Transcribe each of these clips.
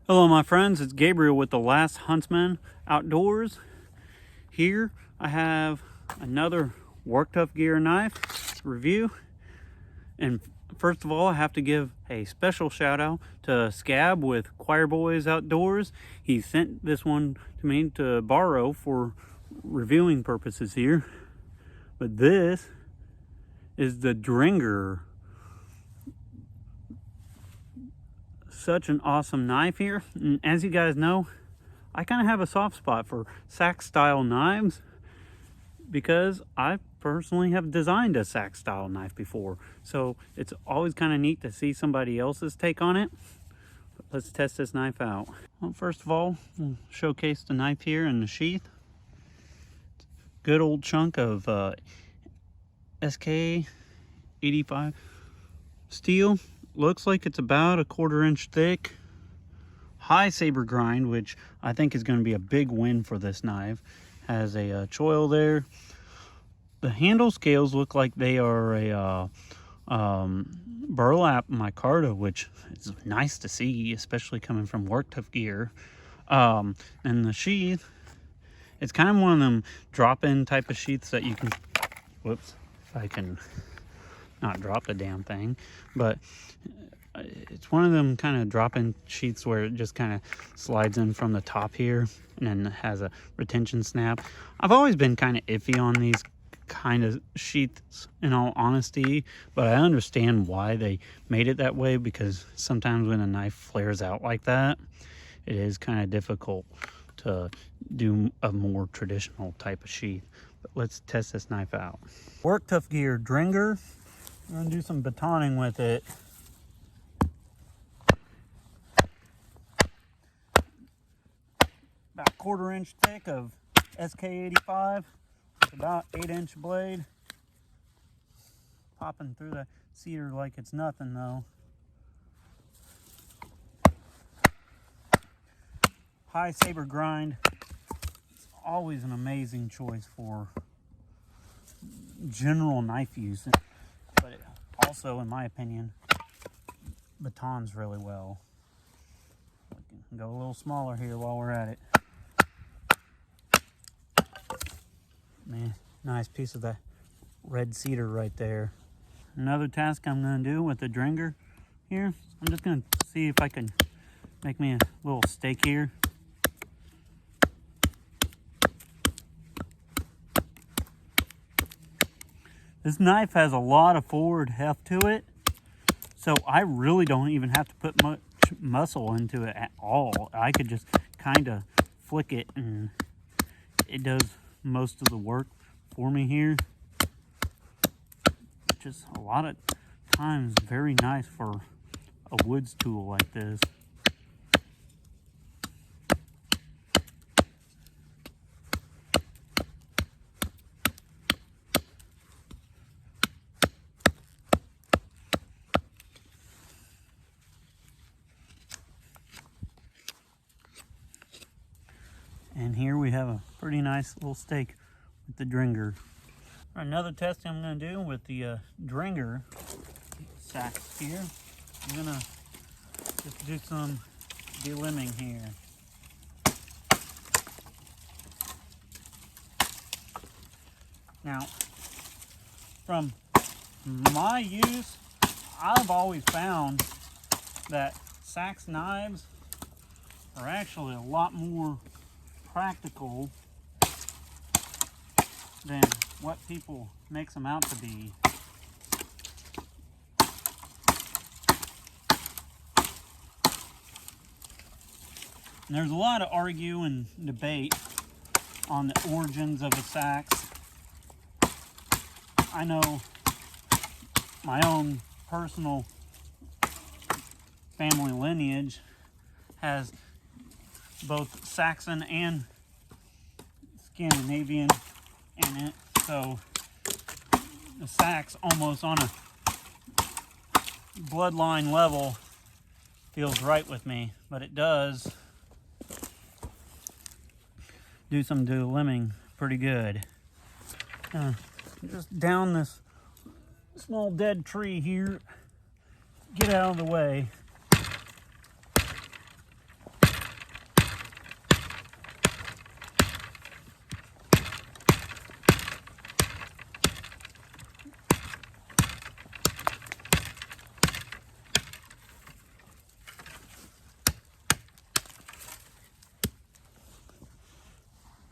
Hello my friends, it's Gabriel with the Last Huntsman Outdoors. Here I have another Work Tuff Gear knife review. And first of all, I have to give a special shout out to Scab with Choir Boys Outdoors. He sent this one to me to borrow for reviewing purposes here. But this is the Drengr. Such an awesome knife here, and as you guys know, I kind of have a soft spot for Sax style knives because I personally have designed a Sax style knife before, so it's always kind of neat to see somebody else's take on it. But let's test this knife out. Well, first of all, we'll showcase the knife here in the sheath. Good old chunk of SK 85 steel. Looks like it's about a 1/4 inch thick. High saber grind, which I think is going to be a big win for this knife. Has a choil there. The handle scales look like they are a burlap micarta, which is nice to see, especially coming from Work Tuff Gear. And the sheath, it's kind of one of them drop-in type of sheaths that you can, whoops, if I can not drop the damn thing, but it's one of them kind of drop-in sheaths where it just kind of slides in from the top here and then has a retention snap. I've always been kind of iffy on these kind of sheaths in all honesty, but I understand why they made it that way, because sometimes when a knife flares out like that, it is kind of difficult to do a more traditional type of sheath. But let's test this knife out. Work Tuff Gear Drengr. I'm going to do some batoning with it. About 1/4 inch thick of SK 85. About 8-inch blade. Popping through the cedar like it's nothing though. High saber grind. It's always an amazing choice for general knife use. But it also, in my opinion, batons really well. We can go a little smaller here while we're at it. Man, nice piece of that red cedar right there. Another task I'm going to do with the Drengr here, I'm just going to see if I can make me a little steak here. This knife has a lot of forward heft to it, so I really don't even have to put much muscle into it at all. I could just kind of flick it and it does most of the work for me here. Just a lot of times very nice for a woods tool like this. And here we have a pretty nice little steak with the Drengr. Another test I'm going to do with the Drengr Sax here. I'm going to just do some delimbing here. Now, from my use, I've always found that Sax knives are actually a lot more practical than what people makes them out to be. And there's a lot of argue and debate on the origins of a Sax. I know my own personal family lineage has both Saxon and Scandinavian in it, so the Sax almost on a bloodline level feels right with me, but it does do some delimbing pretty good. Just down this small dead tree here, get out of the way.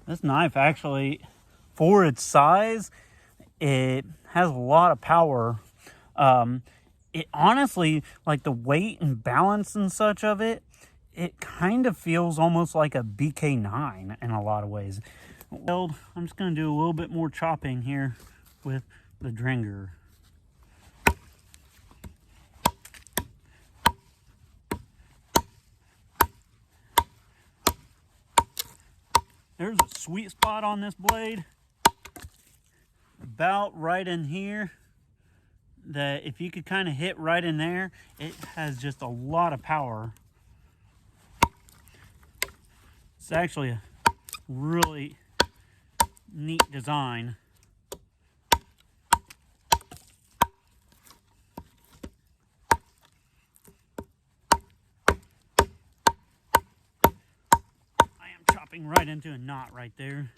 This knife actually, for its size, it has a lot of power. It honestly, like the weight and balance and such of it, it kind of feels almost like a BK9 in a lot of ways. Well, I'm just going to do a little bit more chopping here with the Drengr. There's a sweet spot on this blade, about right in here, that if you could kind of hit right in there, it has just a lot of power. It's actually a really neat design. I am chopping right into a knot right there.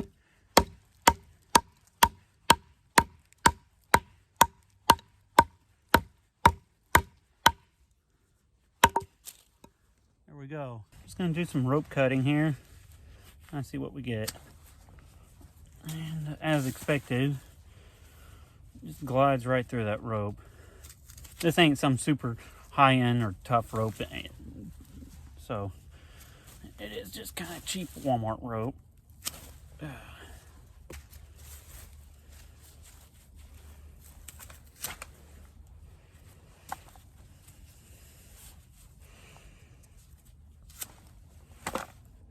There we go. Just gonna do some rope cutting here. Let's see what we get. And as expected, just glides right through that rope. This ain't some super high-end or tough rope, so it is just kind of cheap Walmart rope.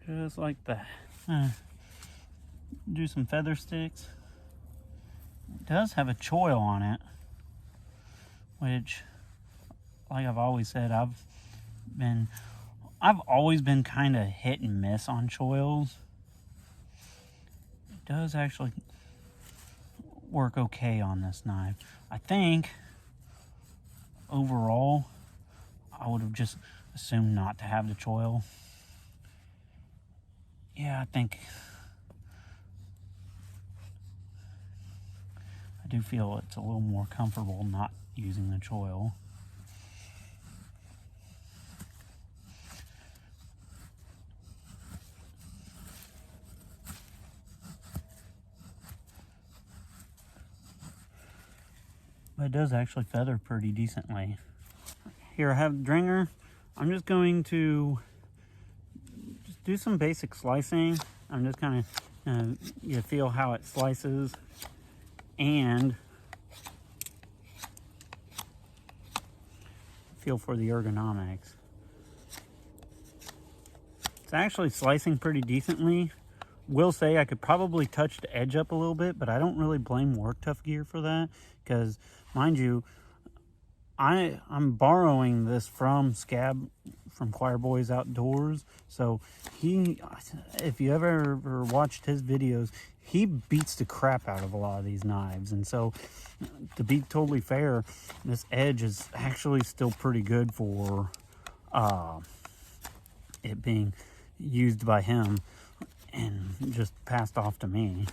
Just like that. Do some feather sticks. It does have a choil on it, which, like I've always said, I've always been kind of hit and miss on choils. It does actually work okay on this knife. I think overall I would have just assumed not to have the choil. Yeah, I think I do feel it's a little more comfortable not using the choil. But it does actually feather pretty decently. Here I have the Drengr. I'm just going to do some basic slicing. I'm just kind of you feel how it slices and feel for the ergonomics. It's actually slicing pretty decently. Will say I could probably touch the edge up a little bit, but I don't really blame Work Tuff Gear for that, because mind you, I'm borrowing this from Scab from Choir Boys Outdoors. So if you ever watched his videos, he beats the crap out of a lot of these knives. And so to be totally fair, this edge is actually still pretty good for it being used by him and just passed off to me.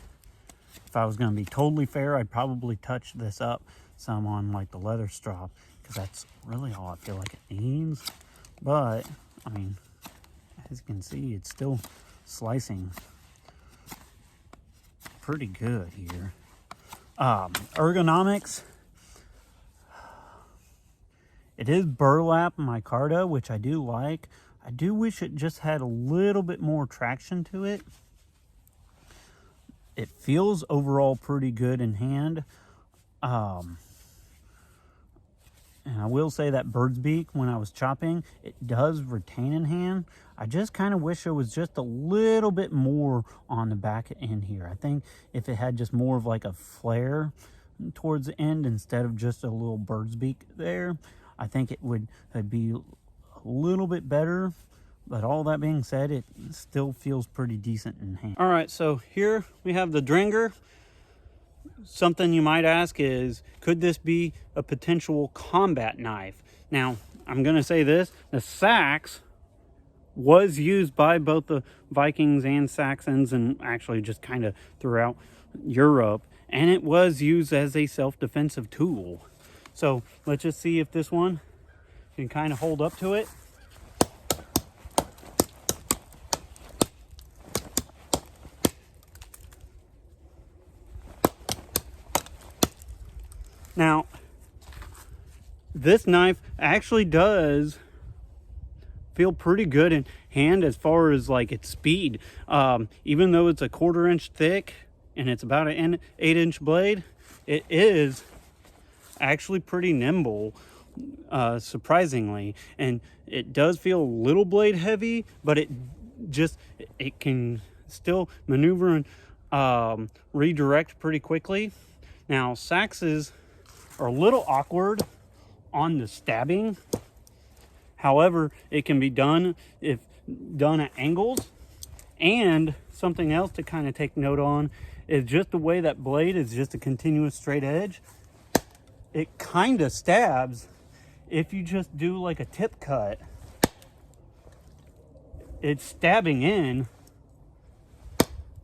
If I was going to be totally fair, I'd probably touch this up some on like the leather strap, because that's really all I feel like it needs. But I mean, as you can see, it's still slicing pretty good here. Ergonomics, it is burlap micarta, which I do like. I do wish it just had a little bit more traction to it. It feels overall pretty good in hand. And I will say that bird's beak, when I was chopping, it does retain in hand. I just kind of wish there was just a little bit more on the back end here. I think if it had just more of like a flare towards the end instead of just a little bird's beak there, I think it would be a little bit better. But all that being said, it still feels pretty decent in hand. All right, so here we have the Drengr. Something you might ask is, could this be a potential combat knife? Now, I'm going to say this. The Sax was used by both the Vikings and Saxons, and actually just kind of throughout Europe. And it was used as a self-defensive tool. So let's just see if this one can kind of hold up to it. Now, this knife actually does feel pretty good in hand as far as like its speed. Even though it's a 1/4 inch thick and it's about an 8-inch blade, it is actually pretty nimble, surprisingly. And it does feel a little blade heavy, but it can still maneuver and redirect pretty quickly. Now, Saxes are a little awkward on the stabbing. However, it can be done if done at angles. And something else to kind of take note on is just the way that blade is just a continuous straight edge. It kind of stabs if you just do like a tip cut. It's stabbing in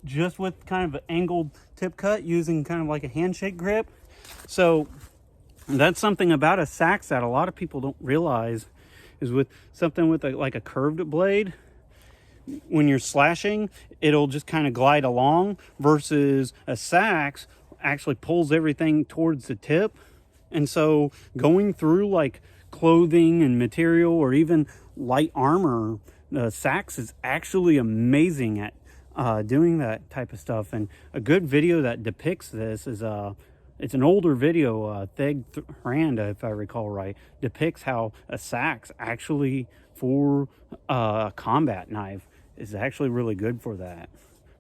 just with kind of an angled tip cut using kind of like a handshake grip. So that's something about a Sax that a lot of people don't realize, is with something with like a curved blade, when you're slashing, it'll just kind of glide along, versus a Sax actually pulls everything towards the tip. And so going through like clothing and material or even light armor, the Sax is actually amazing at doing that type of stuff. And a good video that depicts this is it's an older video, Theg Randa, if I recall right, depicts how a Sax actually for a combat knife is actually really good for that.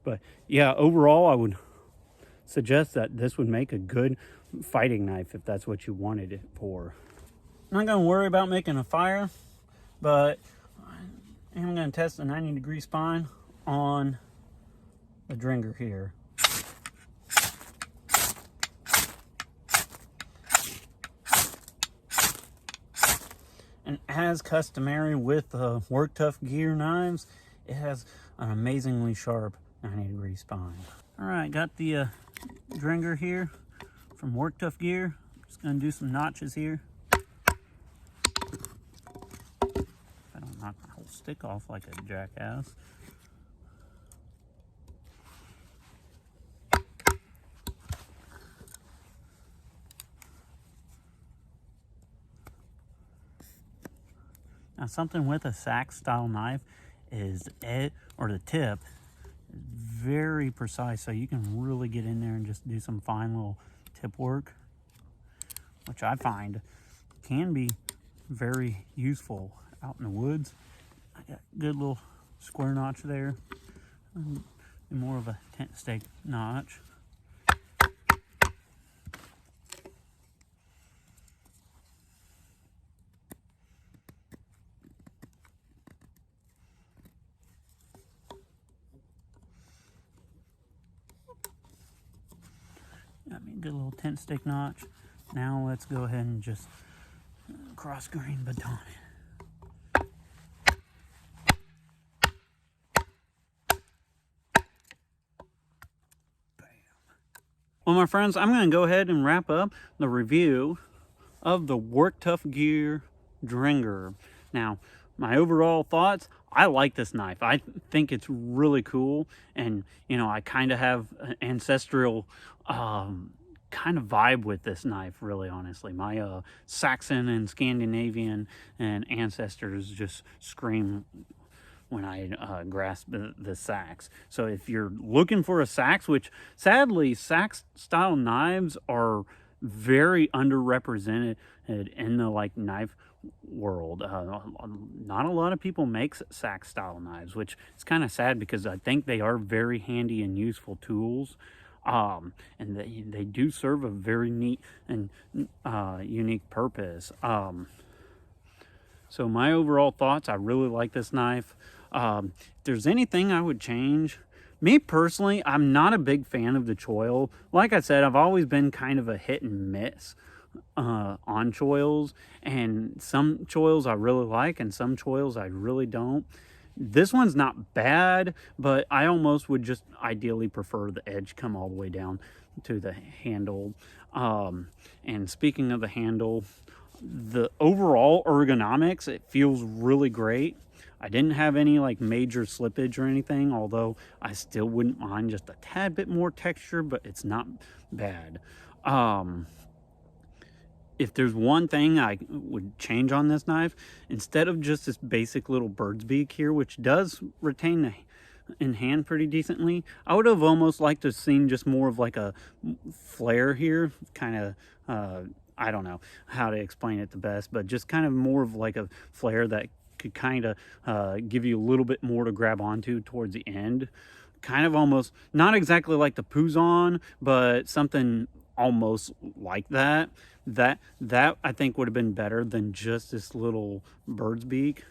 But yeah, overall I would suggest that this would make a good fighting knife if that's what you wanted it for. I'm not going to worry about making a fire, but I'm going to test the 90-degree spine on the Drengr here. And as customary with Work Tuff Gear knives, it has an amazingly sharp 90-degree spine. All right, got the Drengr here from Work Tuff Gear. Just gonna do some notches here. I don't knock the whole stick off like a jackass. Now, something with a Sax style knife is the tip is very precise, so you can really get in there and just do some fine little tip work, which I find can be very useful out in the woods. I got a good little square notch there, and more of a tent stake notch. Got me a good little tent stake notch. Now let's go ahead and just cross grain baton it. Bam. Well, my friends, I'm going to go ahead and wrap up the review of the Work Tuff Gear Drengr. Now, my overall thoughts, I like this knife. I think it's really cool, and you know, I kind of have an ancestral kind of vibe with this knife, really, honestly. My Saxon and Scandinavian and ancestors just scream when I grasp the Sax. So if you're looking for a Sax, which sadly Sax style knives are very underrepresented in the like knife world. Not a lot of people make Sax style knives, which is kind of sad because I think they are very handy and useful tools. And they do serve a very neat and unique purpose. So my overall thoughts, I really like this knife. If there's anything I would change, me personally, I'm not a big fan of the choil. Like I said, I've always been kind of a hit and miss on choils, and some choils I really like and some choils I really don't. This one's not bad, but I almost would just ideally prefer the edge come all the way down to the handle. And speaking of the handle, the overall ergonomics, it feels really great. I didn't have any like major slippage or anything, although I still wouldn't mind just a tad bit more texture, but it's not bad. if there's one thing I would change on this knife, instead of just this basic little bird's beak here, which does retain the in hand pretty decently, I would have almost liked to have seen just more of like a flare here, kind of, I don't know how to explain it the best, but just kind of more of like a flare that could kind of give you a little bit more to grab onto towards the end. Kind of almost, not exactly like the Puzon, but something almost like that. That I think would have been better than just this little bird's beak.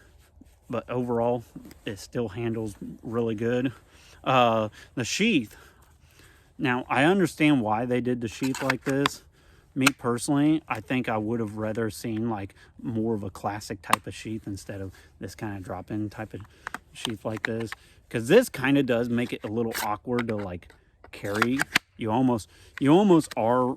But overall, it still handles really good. The sheath. Now, I understand why they did the sheath like this. Me personally, I think I would have rather seen like more of a classic type of sheath instead of this kind of drop-in type of sheath like this. Because this kind of does make it a little awkward to like carry. You almost are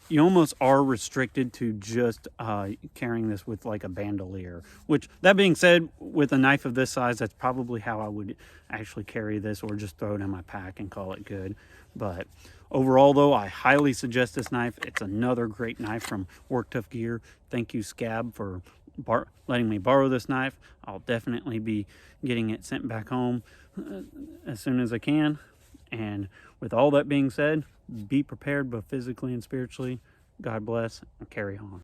you almost are restricted to just carrying this with like a bandolier. Which, that being said, with a knife of this size, that's probably how I would actually carry this, or just throw it in my pack and call it good. But overall though, I highly suggest this knife. It's another great knife from Work Tuff Gear. Thank you, Scab, for letting me borrow this knife. I'll definitely be getting it sent back home as soon as I can. And with all that being said, be prepared both physically and spiritually. God bless, and carry on.